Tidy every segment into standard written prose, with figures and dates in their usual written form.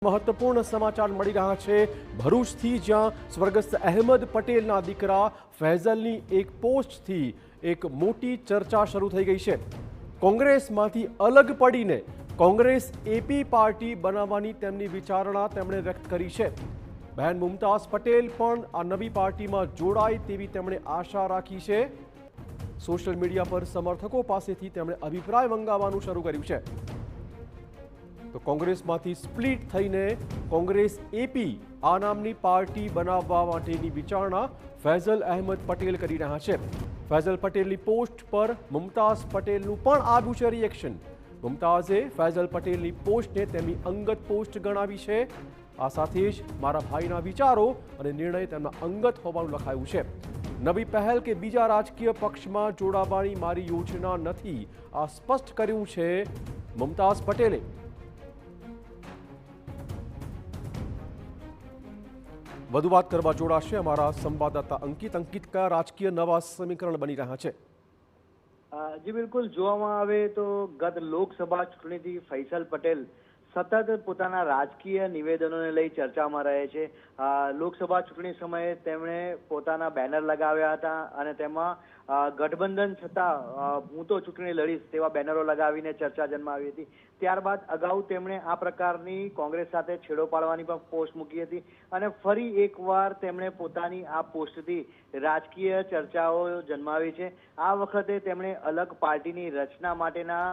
મહત્વપૂર્ણ સમાચાર મળી રહ્યા છે ભરૂચથી, જ્યાં સ્વર્ગસ્થ અહેમદ પટેલના દીકરા ફૈઝલની એક પોસ્ટથી એક મોટી ચર્ચા શરૂ થઈ ગઈ છે। કોંગ્રેસમાંથી અલગ પડીને કોંગ્રેસ એપી પાર્ટી બનાવવાની તેમની વિચારણા તેમણે વ્યક્ત કરી છે। બહેન મુમતાઝ પટેલ પણ આ નવી પાર્ટીમાં જોડાય તેવી તેમણે આશા રાખી છે। સોશિયલ મીડિયા પર સમર્થકો પાસેથી તેમણે અભિપ્રાય મંગાવવાનું શરૂ કર્યું છે। તો કોંગ્રેસમાંથી સ્પ્લિટ થઈને કોંગ્રેસ એપી આ નામની પાર્ટી બનાવવા માટેની વિચારણા ફૈઝલ અહેમદ પટેલ કરી રહ્યા છે। ફૈઝલ પટેલની પોસ્ટ પર મુમતાઝ પટેલનું પણ આવ્યું છે રિએક્શન। મુમતાઝે ફૈઝલ પટેલની પોસ્ટને તેમની અંગત પોસ્ટ ગણાવી છે। આ સાથે જ મારા ભાઈના વિચારો અને નિર્ણય તેમના અંગત હોવાનું લખાયું છે। નવી પહેલ કે બીજા રાજકીય પક્ષમાં જોડાવાની મારી યોજના નથી, આ સ્પષ્ટ કર્યું છે મુમતાઝ પટેલે। વધુ વાત કરવા જોડાશે અમારા સંવાદદાતા અંકિત। અંકિત, કયા રાજકીય નવા સમીકરણ બની રહ્યા છે? જી બિલકુલ, જોવામાં આવે તો ગત લોકસભા ચૂંટણીથી ફૈઝલ પટેલ સતત પોતાના રાજકીય નિવેદનોને લઈ ચર્ચામાં રહે છે। લોકસભા ચૂંટણી સમયે તેમણે પોતાના બેનર લગાવ્યા હતા અને તેમાં ગઠબંધન છતાં હું તો ચૂંટણી લડીશ તેવા બેનરો લગાવીને ચર્ચા જન્માવી હતી। ત્યારબાદ અગાઉ તેમણે આ પ્રકારની કોંગ્રેસ સાથે છેડો પાડવાની પણ પોસ્ટ મૂકી હતી અને ફરી એકવાર તેમણે પોતાની આ પોસ્ટથી રાજકીય ચર્ચાઓ જન્માવી છે। આ વખતે તેમણે અલગ પાર્ટીની રચના માટેના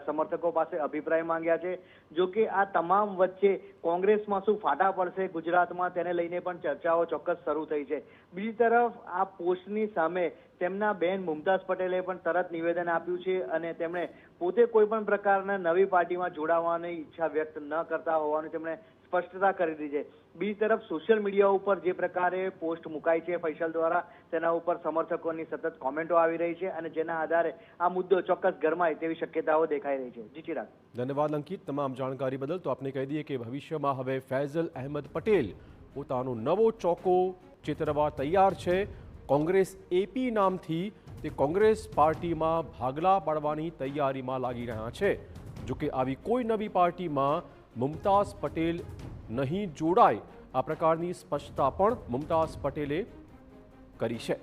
સમર્થકો પાસે અભિપ્રાય માંગ્યા છે। જો કે આ તમામ વચ્ચે કોંગ્રેસમાં શું ફાટા પડશે ગુજરાતમાં તેને લઈને પણ ચર્ચાઓ ચોક્કસ શરૂ થઈ છે। બીજી તરફ આ પોસ્ટની સામે તેમના બેન મુમતાઝ પટેલે પણ તરત નિવેદન આપ્યું છે અને તેમણે પોતે કોઈ પણ પ્રકારના નવી પાર્ટીમાં જોડાવાની ઈચ્છા વ્યક્ત ન કરતા હોવાનું તેમણે સ્પષ્ટતા કરી દીધી છે। બીજી તરફ સોશિયલ મીડિયા ઉપર જે પ્રકારે પોસ્ટ મુકાઈ છે ફૈઝલ દ્વારા, તેના ઉપર સમર્થકોની સતત કોમેન્ટો આવી રહી છે અને જેના આધારે આ મુદ્દો ચોક્કસ ગરમાય તેવી શક્યતાઓ દેખાઈ રહી છે। જી ચિરાગ, ધન્યવાદ અંકિત તમામ જાણકારી બદલ। તો આપને કહી દઈએ કે ભવિષ્યમાં હવે ફૈઝલ અહેમદ પટેલ પોતાનો નવો ચોકો ચિતરવા તૈયાર છે। કોંગ્રેસ એપી નામથી તે કોંગ્રેસ પાર્ટીમાં ભાગલા પાડવાની તૈયારીમાં લાગી રહ્યા છે। જોકે આવી કોઈ નવી પાર્ટીમાં મુમતાઝ પટેલ નહીં જોડાય, આ પ્રકારની સ્પષ્ટતા પણ મુમતાઝ પટેલે કરી છે।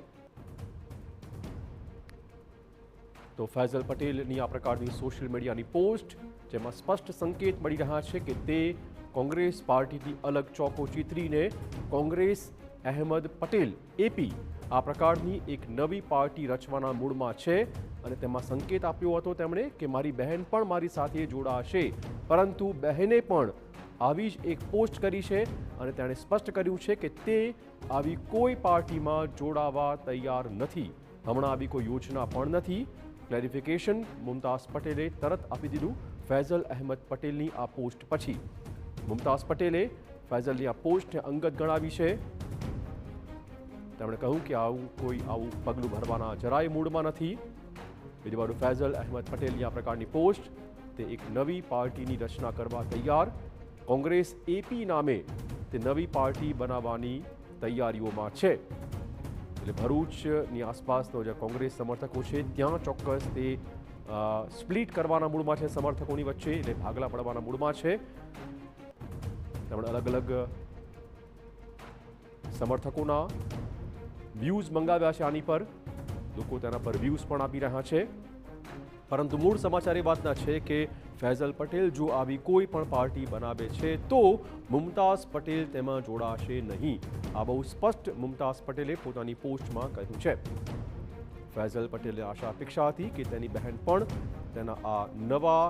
તો ફૈઝલ પટેલની આ પ્રકારની સોશિયલ મીડિયાની પોસ્ટ, જેમાં સ્પષ્ટ સંકેત મળી રહ્યા છે કે તે કોંગ્રેસ પાર્ટીથી અલગ ચોકો ચિતરીને કોંગ્રેસ અહેમદ પટેલ એપી આ પ્રકારની એક નવી પાર્ટી રચવાના મૂડમાં છે અને તેમાં સંકેત આપ્યો હતો તેમણે કે મારી બહેન પણ મારી સાથે જોડાશે। પરંતુ બહેને પણ આવી જ એક પોસ્ટ કરી છે અને તેણે સ્પષ્ટ કર્યું છે કે તે આવી કોઈ પાર્ટીમાં જોડાવા તૈયાર નથી, હમણાં આવી કોઈ યોજના પણ નથી। ક્લેરિફિકેશન મુમતાઝ પટેલે તરત આપી દીધું ફૈઝલ અહેમદ પટેલની આ પોસ્ટ પછી। મુમતાઝ પટેલે ફૈઝલની આ પોસ્ટને અંગત ગણાવી છે। તેમણે કહ્યું કે આવું પગલું ભરવાના જરાય મૂડમાં નથી। બીજી બાજુ ફૈઝલ અહેમદ પટેલની આ પ્રકારની પોસ્ટ, તે એક નવી પાર્ટીની રચના કરવા તૈયાર, કોંગ્રેસ એપી નામે તે નવી પાર્ટી બનાવવાની તૈયારીઓમાં છે। એટલે ભરૂચની આસપાસનો જે કોંગ્રેસ સમર્થકો છે ત્યાં ચોક્કસ તે સ્પ્લિટ કરવાના મૂડમાં છે સમર્થકોની વચ્ચે, એટલે ભાગલા પડવાના મૂડમાં છે। તેમણે અલગ અલગ સમર્થકોના વ્યૂઝ મંગાવ્યા છે આની પર, લોકો તેના પર વ્યૂઝ પણ આપી રહ્યા છે। પરંતુ મૂળ સમાચાર એ વાતના છે કે ફૈઝલ પટેલ જો આવી કોઈ પણ પાર્ટી બનાવે છે તો મુમતાઝ પટેલ તેમાં જોડાશે નહીં, આ બહુ સ્પષ્ટ મુમતાઝ પટેલે પોતાની પોસ્ટમાં કહ્યું છે। ફૈઝલ પટેલે આશા અપેક્ષા હતી કે તેની બહેન પણ તેના આ નવા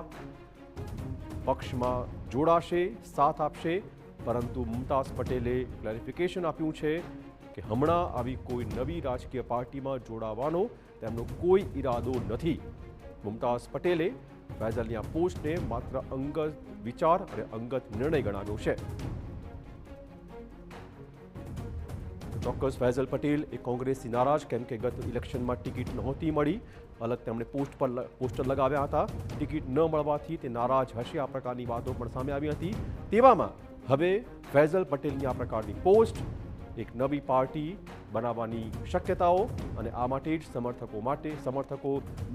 પક્ષમાં જોડાશે, સાથ આપશે, પરંતુ મુમતાઝ પટેલે ક્લેરિફિકેશન આપ્યું છે કે હમણાં આવી કોઈ નવી રાજકીય પાર્ટીમાં જોડાવાનો તેમનો કોઈ ઈરાદો નથી। મુમતાઝ પટેલે ફૈઝલની આ પોસ્ટને માત્ર અંગત વિચાર અને અંગત નિર્ણય ગણાવ્યો છે। ચોક્કસ ફૈઝલ પટેલ એ કોંગ્રેસથી નારાજ, કેમ કે ગત ઇલેક્શનમાં ટિકિટ નહોતી મળી, અલગ તેમણે પોસ્ટર લગાવ્યા હતા, ટિકિટ ન મળવાથી તે નારાજ હશે, આ પ્રકારની વાતો પણ સામે આવી હતી। તેવામાં હવે ફૈઝલ પટેલની આ પ્રકારની પોસ્ટ એક નવી પાર્ટી બનાવવાની શક્યતાઓ અને આ માટે જ સમર્થકો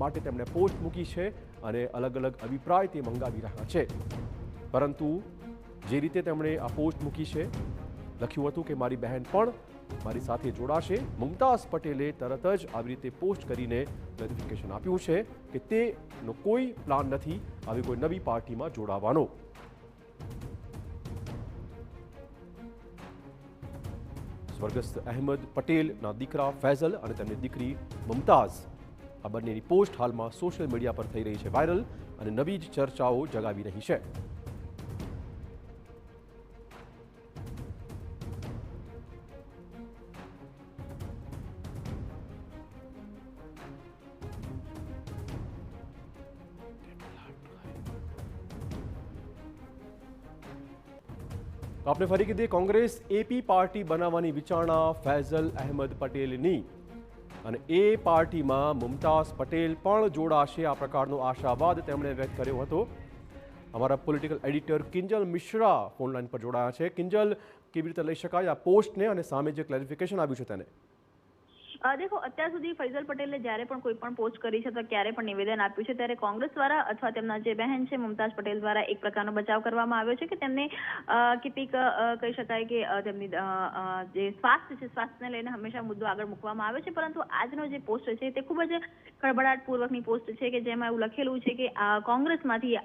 માટે તેમણે પોસ્ટ મૂકી છે અને અલગ અલગ અભિપ્રાય તે મંગાવી રહ્યા છે। પરંતુ જે રીતે તેમણે આ પોસ્ટ મૂકી છે, લખ્યું હતું કે મારી બહેન પણ મારી સાથે જોડાશે. મુમતાઝ પટેલે તરત જ આવી રીતે પોસ્ટ કરીને ક્લેરિફિકેશન આપ્યું છે કે તેનો કોઈ પ્લાન નથી આવી કોઈ નવી પાર્ટીમાં જોડાવાનો. સ્વર્ગસ્થ અહેમદ પટેલના દીકરા ફૈઝલ અને તેમની દીકરી મુમતાઝ, આ બંનેની પોસ્ટ હાલમાં સોશિયલ મીડિયા પર થઈ રહી છે વાયરલ અને નવી જ ચર્ચાઓ જગાવી રહી છે. આપને ફરી કીધી, કોંગ્રેસ એપી પાર્ટી બનાવવાની વિચારણા ફૈઝલ અહેમદ પટેલની અને એ પાર્ટીમાં મુમતાઝ પટેલ પણ જોડાશે આ પ્રકારનો આશાવાદ તેમણે વ્યક્ત કર્યો હતો. અમારા political editor Kinjal Mishra phone line પર જોડાયા છે. કિંજલ, કેવી રીતે લઈ શકાય આ પોસ્ટને અને સામે જે ક્લેરિફિકેશન આવ્યું છે તેને? દેખો, અત્યાર સુધી ફૈઝલ પટેલે જ્યારે પણ કોઈ પણ પોસ્ટ કરી છે અથવા ક્યારે પણ નિવેદન આપ્યું છે ત્યારે કોંગ્રેસ દ્વારા અથવા તેમના જે બહેન છે મુમતાઝ પટેલ દ્વારા એક પ્રકારનો બચાવ કરવામાં આવ્યો છે કે તેમને કેટલીક કહી શકાય કે તેમની જે સ્વાસ્થ્ય છે, સ્વાસ્થ્યને લઈને હંમેશા મુદ્દો આગળ મૂકવામાં આવે છે. પરંતુ આજનો જે પોસ્ટ છે તે ખૂબ જ ખળભળાટપૂર્વકની પોસ્ટ છે કે જેમાં એવું લખેલું છે કે કોંગ્રેસમાંથી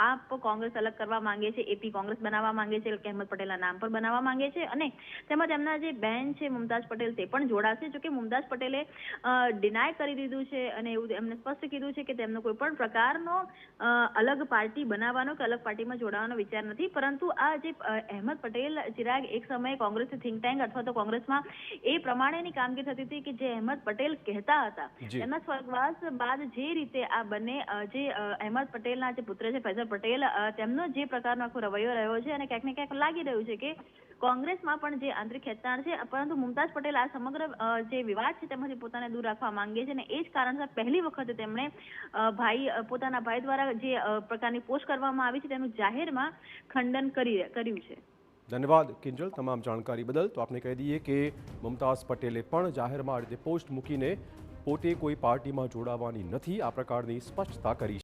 આપ કોંગ્રેસ અલગ કરવા માંગે છે, એપી કોંગ્રેસ બનાવવા માંગે છે, અહેમદ પટેલના નામ પર બનાવવા માંગે છે અને તેમાં તેમના જે બહેન છે મુમતાઝ પટેલ તે પણ જોડાશે. જો કે મુમતાઝ પટેલે ડિનાય કરી દીધું છે અને એવું એમને સ્પષ્ટ કીધું છે કે તેમનો કોઈ પણ પ્રકારનો અલગ પાર્ટી બનાવવાનો કે અલગ પાર્ટીમાં જોડાવાનો વિચાર નથી. પરંતુ આ જે અહેમદ પટેલ ચિરાગ એક સમયે કોંગ્રેસ થિંક ટેન્ક અથવા તો કોંગ્રેસમાં એ પ્રમાણેની કામગીરી થતી હતી કે જે અહેમદ પટેલ કહેતા હતા. તેમના સ્વર્ગવાસ બાદ જે રીતે આ બંને જે અહેમદ પટેલના જે પુત્ર છે ફૈઝલ પટેલ, તેમનો જે પ્રકારનો આખો રવૈયો રહ્યો છે અને ક્યાંક ને ક્યાંક લાગી રહ્યું છે કે કોંગ્રેસમાં પણ જે આંતરિક ખેંચાણ છે. પરંતુ મુમતાઝ પટેલ આ સમગ્ર જે વિવાદ છે તેમાંથી પોતાને દૂર રાખવા માંગે છે અને એ જ કારણસર પહેલી વખત તેમણે પોતાના ભાઈ દ્વારા જે પ્રકારની પોસ્ટ કરવામાં આવી છે તેનું જાહેરમાં ખંડન કર્યું છે. ધન્યવાદ કિંજલ તમામ જાણકારી બદલ. તો આપને કહી દઈએ કે મુમતાઝ પટેલે પણ જાહેરમાં આ રીતે પોસ્ટ મૂકીને પોતે કોઈ પાર્ટીમાં જોડાવાની નથી આ પ્રકારની સ્પષ્ટતા કરી.